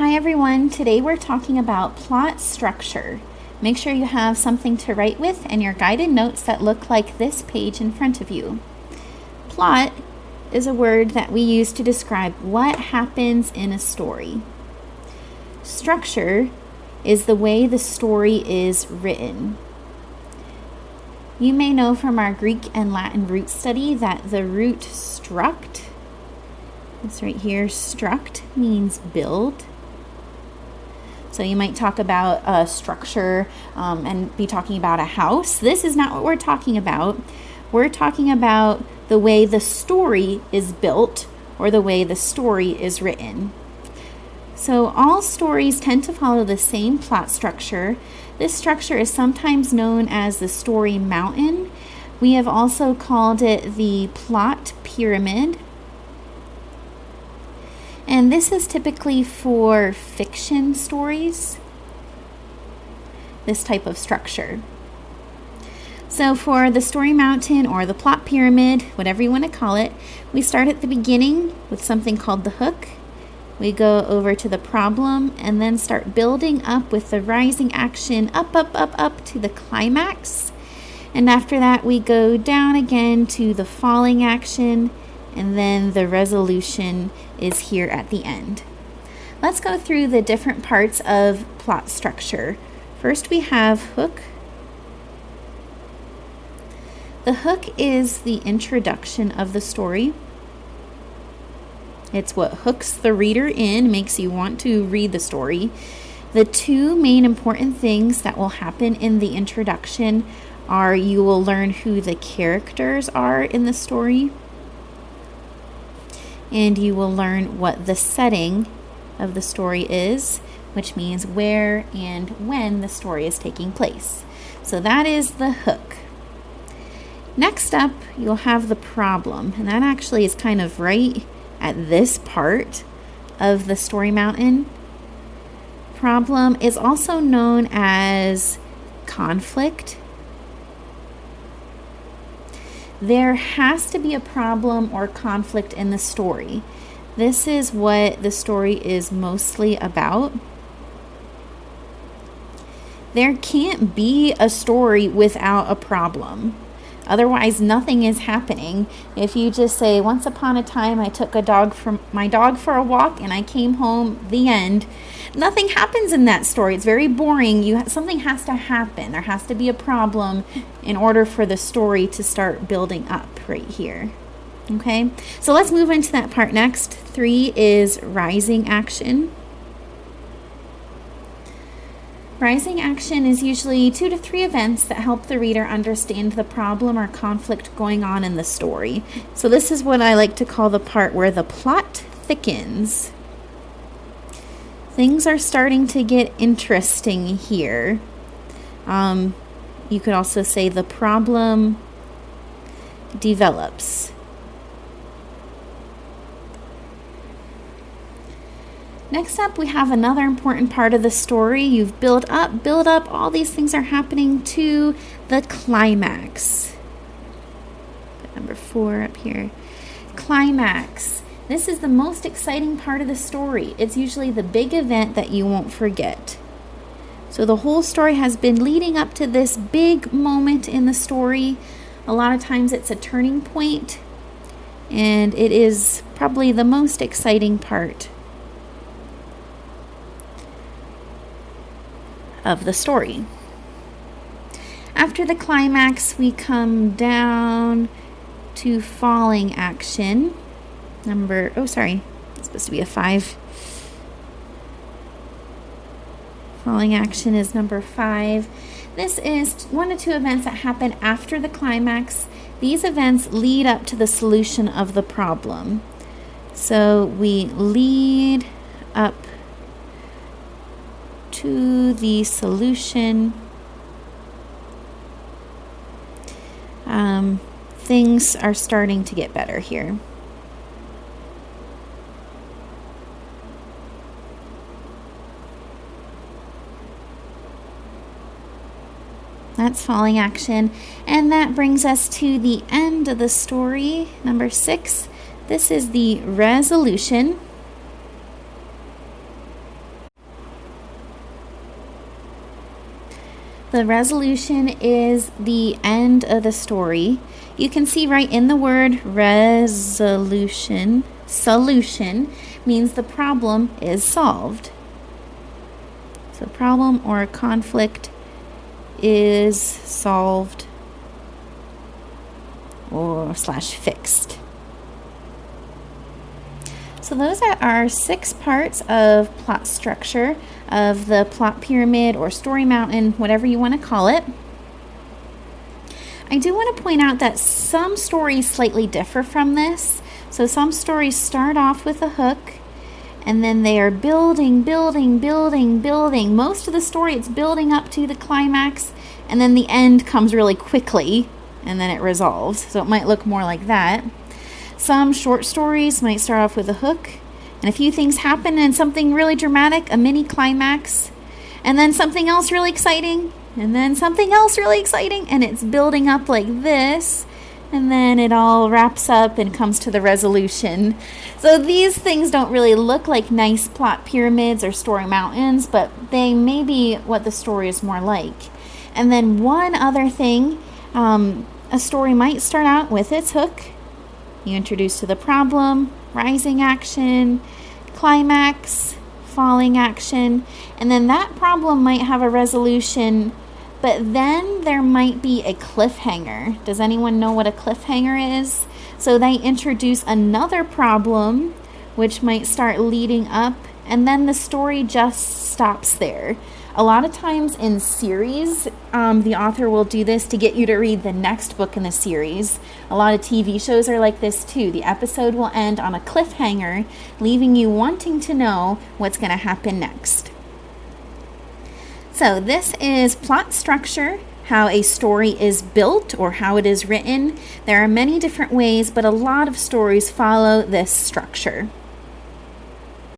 Hi everyone, today we're talking about plot structure. Make sure you have something to write with and your guided notes that look like this page in front of you. Plot is a word that we use to describe what happens in a story. Structure is the way the story is written. You may know from our Greek and Latin root study that the root struct, this right here, struct means build. So you might talk about a structure and be talking about a house. This is not what we're talking about. We're talking about the way the story is built or the way the story is written. So all stories tend to follow the same plot structure. This structure is sometimes known as the story mountain. We have also called it the plot pyramid. And this is typically for fiction stories, this type of structure. So for the story mountain or the plot pyramid, whatever you want to call it, we start at the beginning with something called the hook. We go over to the problem and then start building up with the rising action up to the climax. And after that, we go down again to the falling action, and then the resolution is here at the end. Let's go through the different parts of plot structure. First, we have hook. The hook is the introduction of the story. It's what hooks the reader in, makes you want to read the story. The two main important things that will happen in the introduction are you will learn who the characters are in the story, and you will learn what the setting of the story is, which means where and when the story is taking place. So that is the hook. Next up, you'll have the problem, and that actually is kind of right at this part of the story mountain. Problem is also known as conflict. There has to be a problem or conflict in the story. This is what the story is mostly about. There can't be a story without a problem. Otherwise, nothing is happening. If you just say, once upon a time, I took my dog for a walk and I came home, the end. Nothing happens in that story. It's very boring. Something has to happen. There has to be a problem in order for the story to start building up right here. Okay, so let's move into that part next. 3 is rising action. Rising action is usually 2 to 3 events that help the reader understand the problem or conflict going on in the story. So this is what I like to call the part where the plot thickens. Things are starting to get interesting here. You could also say the problem develops. Next up, we have another important part of the story. You've built up, all these things are happening to the climax. Put number 4 up here. Climax. This is the most exciting part of the story. It's usually the big event that you won't forget. So the whole story has been leading up to this big moment in the story. A lot of times it's a turning point, and it is probably the most exciting part of the story. After the climax, we come down to falling action. It's supposed to be a 5. Falling action is number 5. This is 1 to 2 events that happen after the climax. These events lead up to the solution of the problem. So we lead up to the solution. Things are starting to get better here. That's falling action. And that brings us to the end of the story, number 6. This is the resolution. The resolution is the end of the story. You can see right in the word resolution, solution means the problem is solved. So problem or conflict is solved or /fixed. So those are our 6 parts of plot structure of the plot pyramid or story mountain, whatever you want to call it. I do want to point out that some stories slightly differ from this. So some stories start off with a hook, and then they are building. Most of the story, it's building up to the climax, and then the end comes really quickly, and then it resolves. So it might look more like that. Some short stories might start off with a hook, and a few things happen, and something really dramatic, a mini climax, and then something else really exciting, and then something else really exciting, and it's building up like this, and then it all wraps up and comes to the resolution. So these things don't really look like nice plot pyramids or story mountains, but they may be what the story is more like. And then one other thing, a story might start out with its hook. You introduce to the problem, rising action, climax, falling action, and then that problem might have a resolution, but then there might be a cliffhanger. Does anyone know what a cliffhanger is? So they introduce another problem, which might start leading up, and then the story just stops there. A lot of times in series, the author will do this to get you to read the next book in the series. A lot of TV shows are like this too. The episode will end on a cliffhanger, leaving you wanting to know what's going to happen next. So this is plot structure, how a story is built or how it is written. There are many different ways, but a lot of stories follow this structure.